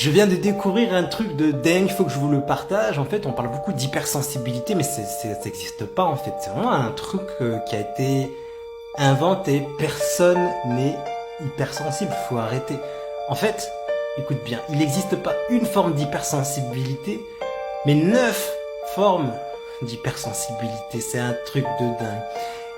Je viens de découvrir un truc de dingue, il faut que je vous le partage. En fait, on parle beaucoup d'hypersensibilité, mais ça n'existe pas en fait. C'est vraiment un truc qui a été inventé. Personne n'est hypersensible, faut arrêter. En fait, écoute bien, il n'existe pas une forme d'hypersensibilité, mais 9 formes d'hypersensibilité. C'est un truc de dingue.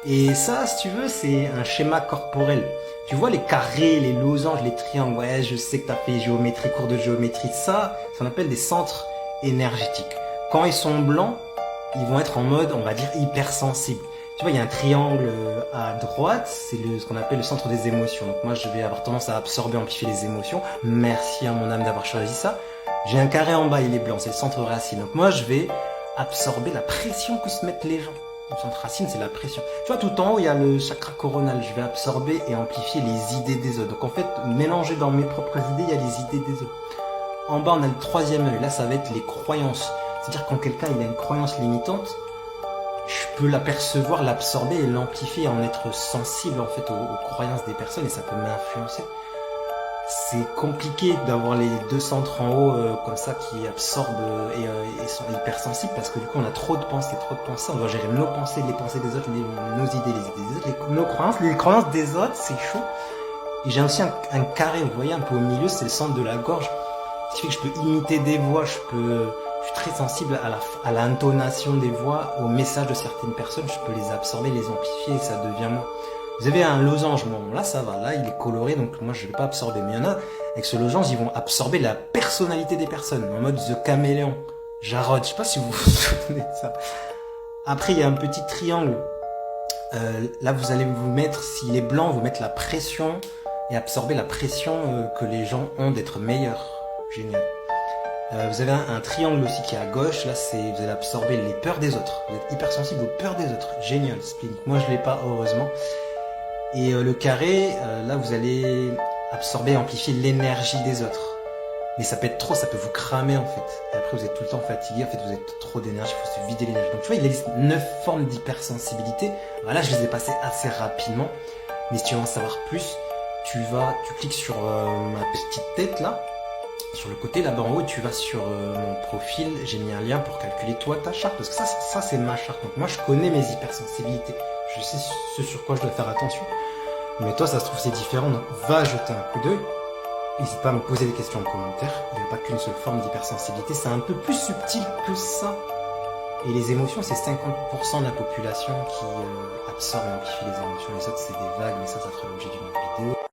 Et ça, si tu veux, c'est un schéma corporel. Tu vois les carrés, les losanges, les triangles. Ouais, je sais que t'as fait géométrie, cours de géométrie. Ça qu'on appelle des centres énergétiques. Quand ils sont blancs, ils vont être en mode, on va dire, hypersensible. Tu vois, il y a un triangle à droite, c'est ce qu'on appelle le centre des émotions. Donc moi, je vais avoir tendance à absorber, amplifier les émotions. Merci à mon âme d'avoir choisi ça. J'ai un carré en bas, il est blanc, c'est le centre racine. Donc moi, je vais absorber la pression que se mettent les gens. Le centre racine, c'est la pression. Tu vois, tout en haut, il y a le chakra coronal. Je vais absorber et amplifier les idées des autres. Donc en fait, mélanger dans mes propres idées, il y a les idées des autres. En bas, on a le troisième œil. Là, ça va être les croyances. C'est-à-dire quand quelqu'un il a une croyance limitante, je peux l'apercevoir, l'absorber et l'amplifier, en être sensible en fait aux croyances des personnes et ça peut m'influencer. C'est compliqué d'avoir les deux centres en haut comme ça qui absorbent et sont hypersensibles parce que du coup on a trop de pensées, on doit gérer nos pensées, les pensées des autres, nos idées, les idées des autres, nos croyances des autres, c'est chaud. Et j'ai aussi un carré, vous voyez un peu au milieu, c'est le centre de la gorge, ce qui fait que je peux imiter des voix, je suis très sensible à l'intonation des voix, aux messages de certaines personnes, je peux les absorber, les amplifier et ça devient moi. Vous avez un losange, bon là ça va, là il est coloré donc moi je vais pas absorber. Mais il y en a, avec ce losange, ils vont absorber la personnalité des personnes, en mode The Caméléon. Jarod, je sais pas si vous vous souvenez de ça. Après il y a un petit triangle. Là vous allez vous mettre, s'il est blanc, vous mettre la pression et absorber la pression que les gens ont d'être meilleurs. Génial. Vous avez un triangle aussi qui est à gauche, là vous allez absorber les peurs des autres. Vous êtes hypersensible aux peurs des autres. Génial, splendide. Moi je l'ai pas heureusement. Et le carré, là vous allez absorber et amplifier l'énergie des autres. Mais ça peut être trop, ça peut vous cramer en fait. Et après vous êtes tout le temps fatigué, en fait vous avez trop d'énergie, il faut se vider l'énergie. Donc tu vois, il existe 9 formes d'hypersensibilité. Voilà, je les ai passées assez rapidement. Mais si tu veux en savoir plus, tu cliques sur ma petite tête là, sur le côté là-bas en haut, tu vas sur mon profil, j'ai mis un lien pour calculer toi ta charte. Parce que ça c'est ma charte. Donc moi je connais mes hypersensibilités. Je sais ce sur quoi je dois faire attention. Mais toi, ça se trouve, c'est différent. Donc, va jeter un coup d'œil. N'hésite pas à me poser des questions en commentaire. Il n'y a pas qu'une seule forme d'hypersensibilité. C'est un peu plus subtil que ça. Et les émotions, c'est 50% de la population qui absorbe et amplifie les émotions. Les autres, c'est des vagues. Mais ça fera l'objet d'une autre vidéo.